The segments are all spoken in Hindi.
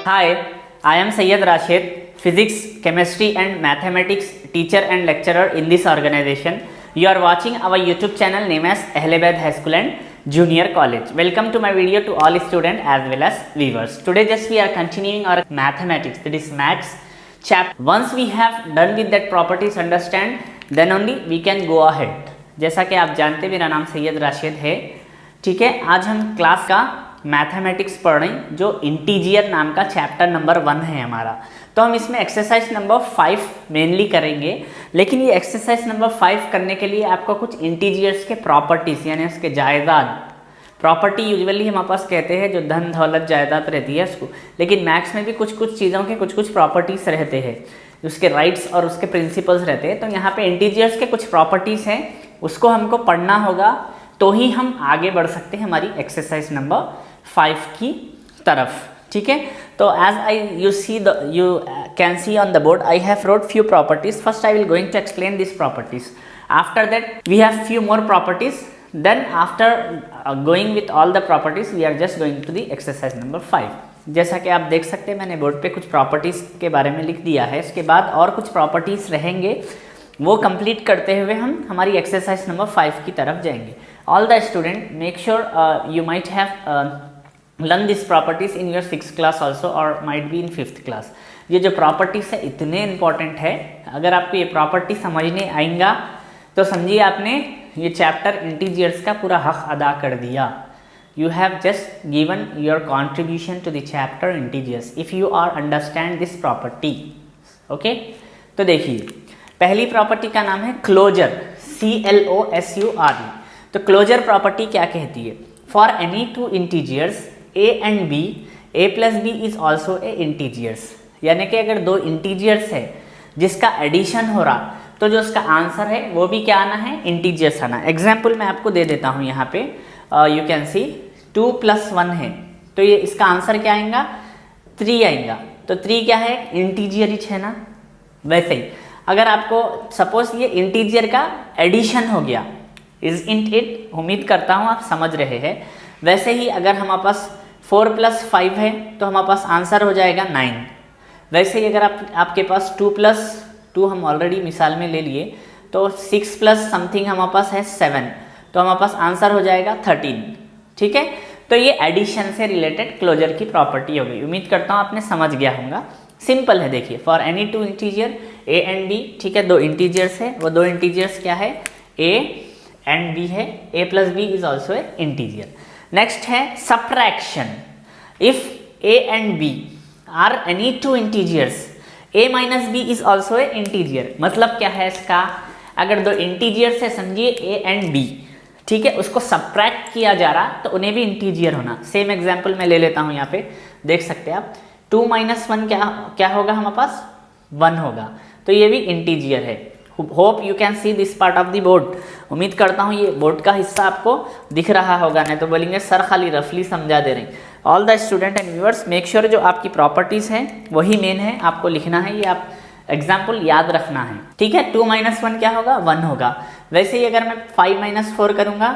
Hi, I am Sayyid Rashid, Physics, Chemistry and Mathematics teacher and lecturer in this organization. You are watching our YouTube channel named as Ahlebad High School and Junior College. Welcome to my video to all students as well as viewers. Today just we are continuing our mathematics, that is maths chapter. Once we have done with that properties understand, then only we can go ahead. जैसा कि आप जानते हैं मेरा नाम सैयद राशिद है, ठीक है। आज हम क्लास का मैथमेटिक्स पढ़ रहे हैं जो इंटीजियर नाम का चैप्टर नंबर 1 है हमारा। तो हम इसमें एक्सरसाइज नंबर 5 मेनली करेंगे, लेकिन ये एक्सरसाइज नंबर 5 करने के लिए आपको कुछ इंटीजियर्स के प्रॉपर्टीज यानी उसके जायदाद, प्रॉपर्टी यूजुअली हमारे पास कहते हैं जो धन दौलत जायदाद रहती है उसको, लेकिन मैथ्स में भी कुछ कुछ चीज़ों के कुछ कुछ प्रॉपर्टीज रहते हैं, उसके राइट्स और उसके प्रिंसिपल्स रहते हैं। तो यहाँ पे इंटीजियर्स के कुछ प्रॉपर्टीज़ हैं, उसको हमको पढ़ना होगा तो ही हम आगे बढ़ सकते हैं हमारी एक्सरसाइज नंबर 5 की तरफ, ठीक है। तो as I you can see on the board I have wrote few properties. First I will going to explain these properties. After that we have few more properties. Then after going with all the properties we are just going to the exercise number 5. जैसा कि आप देख सकते हैं मैंने बोर्ड पे कुछ प्रॉपर्टीज़ के बारे में लिख दिया है। इसके बाद और कुछ प्रॉपर्टीज़ रहेंगे, वो कंप्लीट करते हुए हम हमारी एक्सरसाइज नंबर 5 की तरफ जाएंगे। All the student make sure you might have learn this properties in your 6th class also और might be in 5th class. ये जो प्रॉपर्टीज़ है इतने इंपॉर्टेंट है, अगर आपको ये प्रॉपर्टी समझने आएगा तो समझिए आपने ये चैप्टर इंटीजियर्स का पूरा हक अदा कर दिया। You have just given your contribution to the chapter integers if you are understand this property. Okay? तो देखिए पहली प्रॉपर्टी का नाम है क्लोजर, CLOSURE। तो क्लोजर प्रॉपर्टी क्या कहती है? For any two integers a and b, a plus b is also a integers। यानी कि अगर दो इंटीजियर्स है जिसका एडिशन हो रहा तो जो उसका आंसर है वो भी क्या आना है? इंटीजियर्स आना। एग्जाम्पल मैं आपको दे देता हूँ यहाँ पे, यू कैन सी 2 + 1 है तो ये इसका आंसर क्या आएगा? 3 आएगा। तो 3 क्या है? इंटीजियर ही है ना। वैसे ही अगर आपको सपोज ये इंटीजियर का एडिशन हो गया, इज इंट इट, उम्मीद करता हूँ आप समझ रहे हैं। वैसे ही अगर हमारे पास 4 + 5 है तो हमारे पास आंसर हो जाएगा 9। वैसे ही अगर आपके पास 2 + 2 हम ऑलरेडी मिसाल में ले लिए तो 6 + समथिंग हमारे पास है 7, तो हमारे पास आंसर हो जाएगा 13, ठीक है। तो ये एडिशन से रिलेटेड क्लोजर की प्रॉपर्टी हो गई। उम्मीद करता हूँ आपने समझ गया होगा। सिंपल है, देखिए for any to integer a and b, ठीक है, दो इंटीजियर्स है, वो दो इंटीजियर्स क्या है? a and b है, a + b is also a integer. Next है subtraction. If a and b are any two integers a - b is also a integer. मतलब क्या है इसका? अगर दो इंटीजियर्स है समझिए a and b, ठीक है, उसको सब्ट्रैक्ट किया जा रहा तो उन्हें भी इंटीजियर होना। सेम एग्जांपल मैं ले लेता हूँ, यहाँ पे देख सकते हैं आप 2 - 1 क्या होगा? हमारे पास 1 होगा, तो ये भी इंटीजियर है। Hope you can see this part of the board. उम्मीद करता हूँ ये बोर्ड का हिस्सा आपको दिख रहा होगा, नहीं तो बोलेंगे सर खाली रफली समझा दे रहे हैं। All the student and viewers make sure जो आपकी प्रॉपर्टीज़ हैं वही मेन है, आपको लिखना है, ये आप एग्जाम्पल याद रखना है, ठीक है। 2 - 1 क्या होगा? 1 होगा। वैसे ही अगर मैं 5 - 4 करूँगा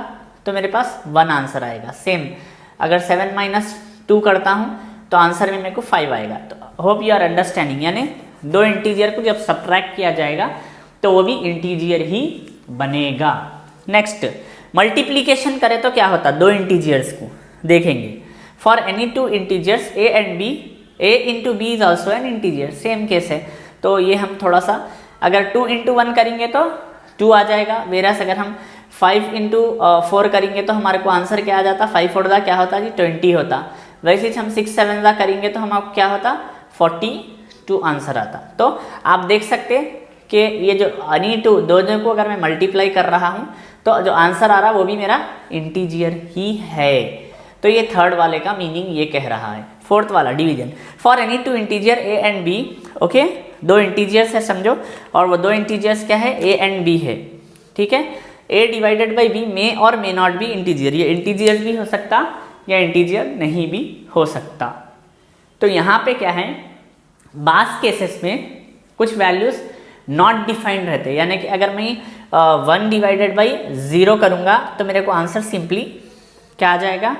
तो मेरे पास 1 आंसर आएगा। सेम अगर 7 - 2 करता हूँ तो आंसर में मेरे को 5 आएगा। तो होप यू आर अंडरस्टैंडिंग, यानी दो इंटीजियर को जब सब्ट्रैक्ट किया जाएगा तो वो भी इंटीजियर ही बनेगा। नेक्स्ट मल्टीप्लीकेशन करें तो क्या होता? दो इंटीजियर्स को देखेंगे। For any two integers a and b, a × b is also an integer. Same case है, तो ये हम थोड़ा सा अगर 2 × 1 करेंगे तो 2 आ जाएगा। वेरास अगर हम 5 × 4 करेंगे तो हमारे को आंसर क्या आ जाता? 5 4 क्या होता जी? 20 होता। वैसे ही हम 6 7 करेंगे तो हमारा क्या होता? 42 आंसर आता। तो आप देख सकते कि ये जो एनी टू दोनों को अगर मैं मल्टीप्लाई कर रहा हूँ तो जो आंसर आ रहा वो भी मेरा इंटीजियर ही है। तो ये थर्ड वाले का मीनिंग ये कह रहा है। फोर्थ वाला division, for any to integer a and b, okay, दो इंटीजियर्स है समझो, और वो दो इंटीजियर्स क्या है? a and b है, ठीक है। a / b मे और मे नॉट बी इंटीजियर, ये इंटीजियर भी हो सकता या इंटीजियर नहीं भी हो सकता। तो यहाँ पे क्या है, बास केसेस में कुछ वैल्यूज नॉट डिफाइंड रहते हैं, यानी कि अगर मैं 1 / 0 करूँगा तो मेरे को आंसर सिंपली क्या आ जाएगा?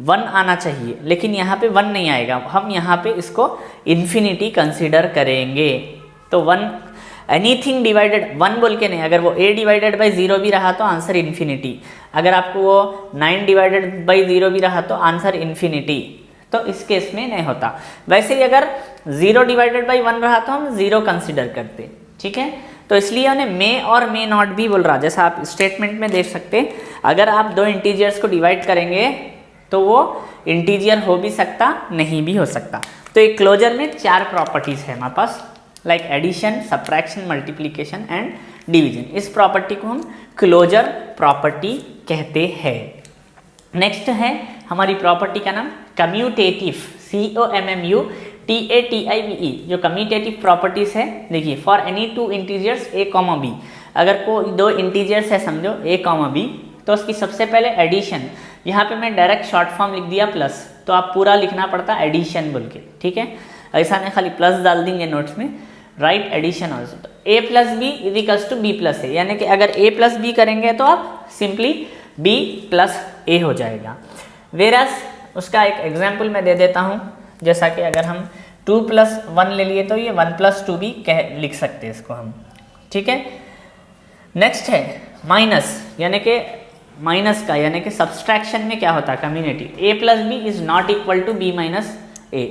1 आना चाहिए, लेकिन यहाँ पे 1 नहीं आएगा, हम यहाँ पे इसको इन्फिनिटी कंसिडर करेंगे। तो 1 एनीथिंग डिवाइडेड 1 बोल के नहीं, अगर वो a डिवाइडेड बाई 0 भी रहा तो आंसर इन्फिनिटी, अगर आपको वो 9 डिवाइडेड बाई 0 भी रहा तो आंसर इन्फिनिटी, तो इस केस में नहीं होता। वैसे ही अगर 0 डिवाइडेड बाई 1 रहा तो हम 0 कंसिडर करते, ठीक है। तो इसलिए उन्हें मे और मे नॉट भी बोल रहा, जैसा आप स्टेटमेंट में देख सकते, अगर आप दो इंटीजर्स को डिवाइड करेंगे तो वो इंटीजर हो भी सकता, नहीं भी हो सकता। तो एक क्लोजर में 4 प्रॉपर्टीज है हमारे पास, like addition, subtraction, multiplication and division. इस प्रॉपर्टी को हम क्लोजर प्रॉपर्टी कहते हैं। नेक्स्ट है हमारी प्रॉपर्टी का नाम कम्यूटेटिव, COMMUTATIVE, जो कम्यूटेटिव प्रॉपर्टीज है। देखिए, for any 2 integers a, b, अगर कोई 2 इंटीजर्स है समझो a, b, तो उसकी सबसे पहले एडिशन, यहाँ पे मैं डायरेक्ट शॉर्ट फॉर्म लिख दिया प्लस, तो आप पूरा लिखना पड़ता एडिशन बोल के, ठीक है। ऐसा नहीं खाली प्लस डाल देंगे नोट्स में, राइट एडिशन ऑल्सो। तो a plus B equals to b plus A, यानी कि अगर a प्लस बी करेंगे तो आप सिंपली b प्लस ए हो जाएगा। वेरस उसका एक एग्जाम्पल मैं दे देता हूँ, जैसा कि अगर हम 2 प्लस 1 ले लिए तो ये 1 प्लस 2 भी लिख सकते हैं इसको हम, ठीक है। नेक्स्ट है माइनस, यानी कि माइनस का, यानी कि सब्सट्रैक्शन में क्या होता है community, a plus B is not equal to b minus A,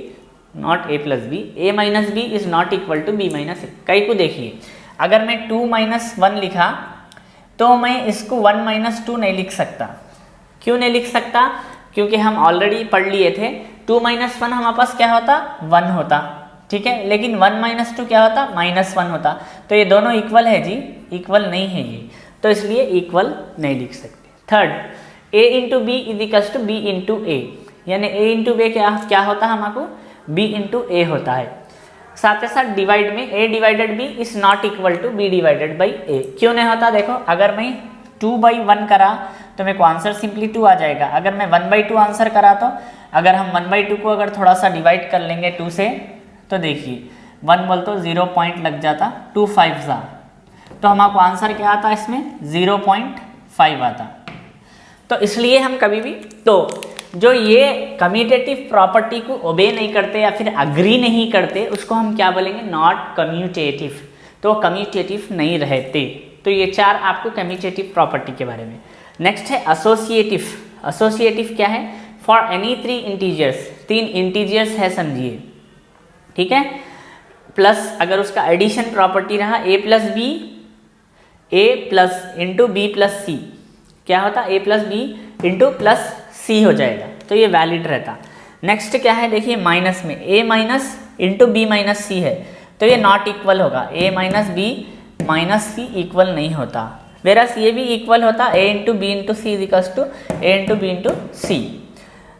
not a plus B, a minus B is not equal to b minus A. कई को देखिए, अगर मैं 2 माइनस 1 लिखा तो मैं इसको 1 माइनस 2 नहीं लिख सकता। क्यों नहीं लिख सकता? क्योंकि हम ऑलरेडी पढ़ लिए थे 2 माइनस 1 हमारे पास क्या होता, 1 होता, ठीक है। लेकिन 1 माइनस 2 क्या होता, -1 होता। तो ये दोनों इक्वल है जी, इक्वल नहीं है ये, तो इसलिए इक्वल नहीं लिख सकते। Third, a into B equals to B into A, यानी a इंटू बी क्या होता है हमारे, b इंटू ए होता है। साथ ही साथ डिवाइड में a divided b is not equal to b divided by a। क्यों नहीं होता? देखो, अगर मैं 2/1 करा तो मेरे को आंसर सिंपली 2 आ जाएगा। अगर मैं 1/2 आंसर करा तो अगर हम 1/2 को अगर थोड़ा सा डिवाइड कर लेंगे 2 से, तो देखिए 1 बोल तो 0 पॉइंट लग जाता, 2 5 सा, तो हमारा आंसर क्या आता इसमें 0.5 आता। तो इसलिए हम कभी भी तो जो ये कम्यूटेटिव प्रॉपर्टी को ओबे नहीं करते या फिर अग्री नहीं करते उसको हम क्या बोलेंगे, नॉट कम्यूटेटिव, तो कम्यूटेटिव नहीं रहते। तो ये 4 आपको कम्यूटेटिव प्रॉपर्टी के बारे में। नेक्स्ट है एसोसिएटिव। एसोसिएटिव क्या है? फॉर एनी 3 इंटीजर्स, 3 इंटीजर्स है समझिए, ठीक है, प्लस अगर उसका एडिशन प्रॉपर्टी रहा a plus B, a plus into B plus C, क्या होता, a plus B into plus C हो जाएगा, तो ये वैलिड रहता। नेक्स्ट क्या है, देखिए माइनस में a minus into B minus C है, तो ये नॉट इक्वल होगा, a minus B minus C equal नहीं होता। वेरस ये भी इक्वल होता, a into B into C is equals to a into B into C.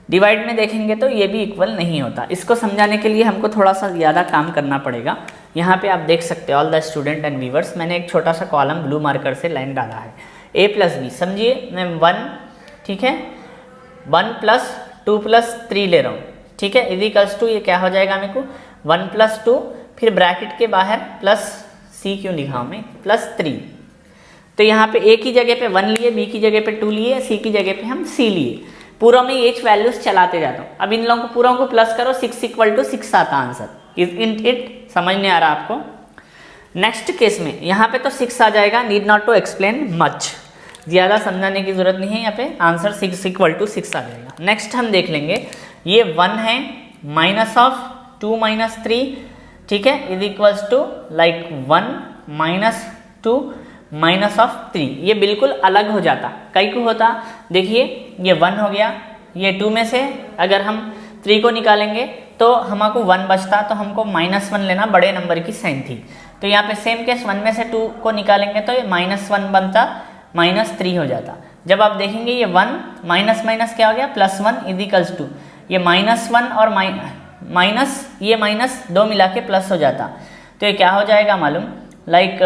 Divide में देखेंगे तो ये भी इक्वल नहीं होता। इसको समझाने के लिए हमको थोड़ा सा ज़्यादा काम करना पड़ेगा। यहाँ पे आप देख सकते हैं all the student and viewers, मैंने एक छोटा सा कॉलम ब्लू मार्कर से लाइन डाला है। a प्लस बी, समझिए मैं 1, ठीक है, 1 प्लस 2 प्लस 3 ले रहा हूँ, ठीक है, इज इक्वल्स टू ये क्या हो जाएगा मेरे को 1 प्लस 2, फिर ब्रैकेट के बाहर प्लस c क्यों लिखा हूँ मैं, प्लस 3। तो यहाँ पे a की जगह पे 1 लिए, b की जगह पे 2 लिए, c की जगह पे हम c लिए। पूरा में ये वैल्यूज चलाते जाता हूँ। अब इन लोगों को पूरा को प्लस करो, 6 इक्वल टू 6 आता आंसर। इज इन इट समझ नहीं आ रहा आपको? नेक्स्ट केस में यहाँ पे तो 6 आ जाएगा, need not to explain much, ज़्यादा समझाने की जरूरत नहीं है, यहाँ पे आंसर 6 इक्वल टू 6 आ जाएगा। नेक्स्ट हम देख लेंगे, ये 1 है माइनस ऑफ 2 माइनस 3, ठीक है, is equals to like 1 minus 2 minus of 3, ये बिल्कुल अलग हो जाता। कई को होता, देखिए ये 1 हो गया, ये 2 में से अगर हम 3 को निकालेंगे तो हमको 1 बचता, तो हमको -1 लेना, बड़े नंबर की साइन थी। तो यहाँ पे सेम केस 1 में से 2 को निकालेंगे तो ये -1 बनता, -3 हो जाता। जब आप देखेंगे ये 1 माइनस माइनस क्या हो गया, +1 इज इक्वल्स टू ये -1 और माइनस ये माइनस 2 मिला के प्लस हो जाता। तो ये क्या हो जाएगा मालूम, लाइक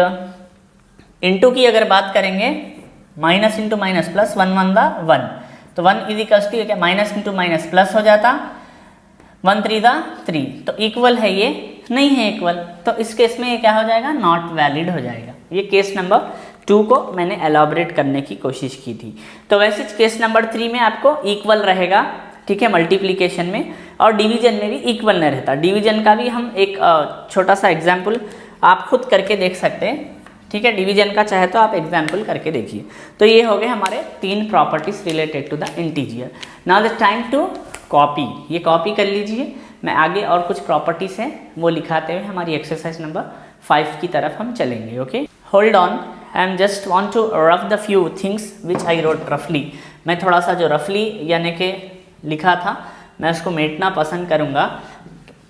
इंटू की अगर बात करेंगे, माइनस इंटू माइनस प्लस, 1 1 दा 1, तो 1 इज इक्वल्स टू क्या, माइनस इंटू माइनस प्लस हो जाता, 1 3 दा 3, तो इक्वल है, ये नहीं है इक्वल, तो इस केस में ये क्या हो जाएगा, नॉट वैलिड हो जाएगा। ये केस नंबर 2 को मैंने एलॉबरेट करने की कोशिश की थी। तो वैसे केस नंबर 3 में आपको इक्वल रहेगा, ठीक है, मल्टीप्लिकेशन में, और डिवीजन में भी इक्वल नहीं रहता। डिवीजन का भी हम एक छोटा सा एग्जाम्पल आप खुद करके देख सकते हैं, ठीक है, डिवीजन का चाहे तो आप एग्जाम्पल करके देखिए। तो ये हो गए हमारे 3 properties related to the integer. Now the time to copy, ये कॉपी कर लीजिए। मैं आगे और कुछ प्रॉपर्टीज हैं वो लिखाते हुए हमारी एक्सरसाइज नंबर 5 की तरफ हम चलेंगे। Okay, hold on, I am just want to rough the few things which I wrote रफली। मैं थोड़ा सा जो रफली यानी कि लिखा था मैं उसको मेटना पसंद करूँगा।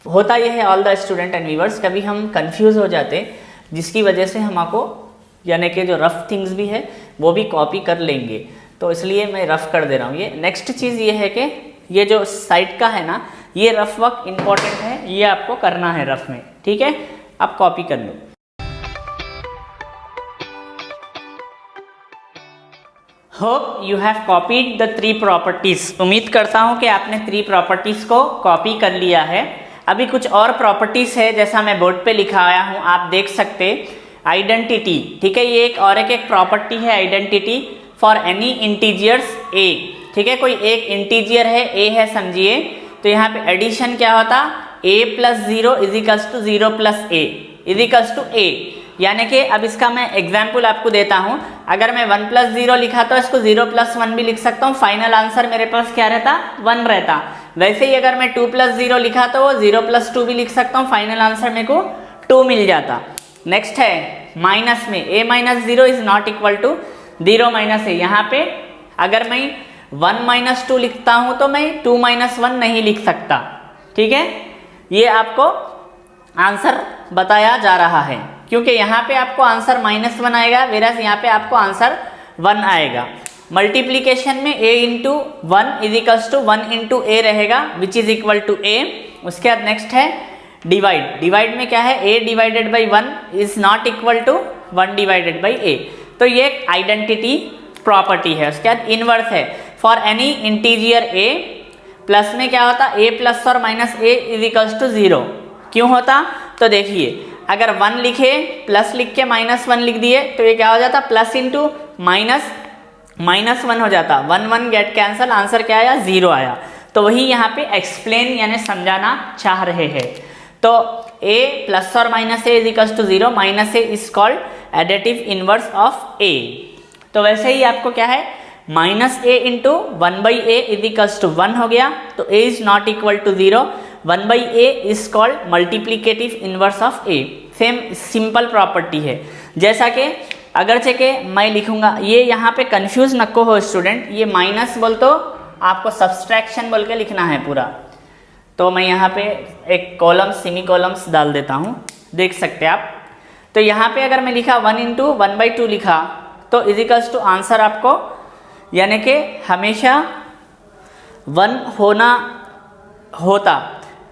होता यह है all the student and viewers, कभी हम कंफ्यूज हो जाते जिसकी वजह से हमको यानी कि जो रफ थिंग्स भी है वो भी कॉपी कर लेंगे, तो इसलिए मैं रफ कर दे रहा हूँ। ये नेक्स्ट चीज़ ये है कि ये जो साइड का है ना, ये रफ वर्क इम्पॉर्टेंट है, ये आपको करना है रफ में, ठीक है, आप कॉपी कर लो। Hope you have copied the 3 properties. उम्मीद करता हूँ कि आपने 3 प्रॉपर्टीज को कॉपी कर लिया है। अभी कुछ और प्रॉपर्टीज है, जैसा मैं बोर्ड पे लिखा आया हूँ, आप देख सकते। आइडेंटिटी, ठीक है, ये एक और एक प्रॉपर्टी है आइडेंटिटी फॉर एनी इंटीजर्स ए, ठीक है, कोई एक इंटीजर है ए है समझिए, तो यहाँ पे एडिशन क्या होता, a + 0 = 0 + a = a, यानी कि अब इसका मैं एग्जाम्पल आपको देता हूँ। अगर मैं 1 + 0 लिखा तो इसको 0 + 1 भी लिख सकता हूँ, फाइनल आंसर मेरे पास क्या रहता, 1 रहता। वैसे ही अगर मैं 2 + 0 लिखा तो वो 0 + 2 भी लिख सकता हूँ, फाइनल आंसर मेरे को 2 मिल जाता। नेक्स्ट है माइनस में, a - 0 = 0 - a। यहाँ पे अगर मैं 1 - 2 लिखता हूँ तो मैं 2 - 1 नहीं लिख सकता, ठीक है, ये आपको आंसर बताया जा रहा है, क्योंकि यहाँ पे आपको आंसर -1 आएगा, वेरास यहाँ पे आपको आंसर 1 आएगा। मल्टीप्लीकेशन में a × 1 = 1 × a रहेगा, which is equal to a। उसके बाद नेक्स्ट है डिवाइड। डिवाइड में क्या है, a / 1 is not equal to 1 / a। तो ये एक आइडेंटिटी प्रॉपर्टी है। उसके बाद इनवर्स है, for any integer a, plus में क्या होता, a + और -a = 0। क्यों होता, तो देखिए अगर 1 लिखे प्लस लिख के -1 लिख दिए तो ये क्या हो जाता, प्लस इंटू -1 हो जाता, 1 1 गेट कैंसल, आंसर क्या आया, 0 आया। तो वही यहाँ पे एक्सप्लेन यानी समझाना चाह रहे हैं। तो a + और -a = 0, -a is called additive inverse of a। तो वैसे ही आपको क्या है, -a × 1/a = 1 हो गया, तो a is not equal to 0, 1/a is called multiplicative inverse of a। Same simple property है, जैसा कि अगरचे के मैं लिखूंगा, ये यहाँ पे कंफ्यूज नको हो स्टूडेंट, ये माइनस बोल तो आपको सब्सट्रैक्शन बोल के लिखना है पूरा। तो मैं यहाँ पे एक कॉलम्स सेमी कॉलम्स डाल देता हूँ, देख सकते हैं आप। तो यहाँ पे अगर मैं लिखा 1 × 1/2 लिखा तो इजिकल्स टू आंसर आपको यानी कि हमेशा 1 होता,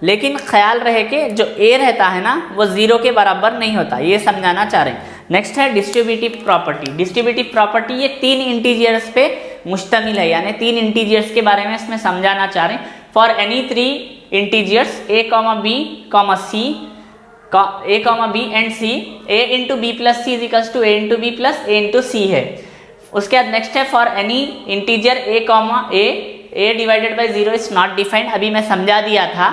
लेकिन ख्याल रहे कि जो a रहता है ना वो 0 के बराबर नहीं होता, ये समझाना चाह रहे हैं। नेक्स्ट है डिस्ट्रीब्यूटिव प्रॉपर्टी। डिस्ट्रीब्यूटिव प्रॉपर्टी ये 3 इंटीजर्स पे मुश्तमिल है, यानी 3 इंटीजर्स के बारे में इसमें समझाना चाह रहे हैं। For any 3 integers a, b and c, a × b + c = a × b + a × c है। उसके बाद नेक्स्ट है for any integer a, a / 0 is not defined, अभी मैं समझा दिया था,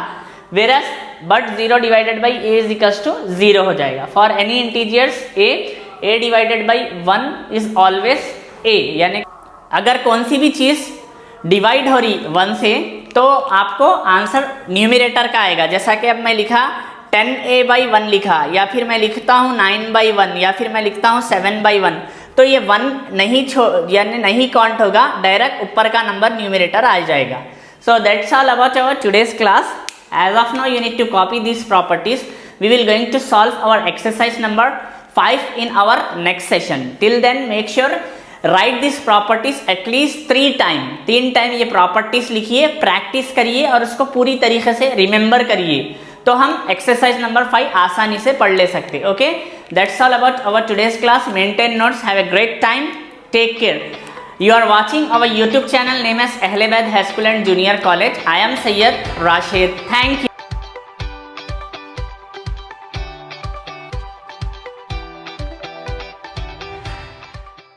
वेरस बट 0 / a = 0 हो जाएगा। For any integers a / 1 is always a, यानी अगर कौन सी भी चीज डिवाइड हो रही 1 से तो आपको आंसर न्यूमरेटर का आएगा। जैसा कि अब मैं लिखा 10a/1 लिखा, या फिर मैं लिखता हूँ 9/1, या फिर मैं लिखता हूँ 7/1, तो ये 1 नहीं यानी नहीं काउंट होगा, डायरेक्ट ऊपर का नंबर न्यूमरेटर आ जाएगा। So that's all about our today's class. As of now you need to copy these properties. We will going to solve our exercise number 5 in our next session. Till then make sure write these properties at least 3 time ये properties लिखिए, प्रैक्टिस करिए और उसको पूरी तरीके से रिमेंबर करिए, तो हम एक्सरसाइज नंबर 5 आसानी से पढ़ ले सकते। Okay, that's all about our today's class. Maintain notes, have a great time, take care. You are watching our YouTube channel name as Ahle Baid High School and Junior College. I am Sayyid Rashid. Thank you.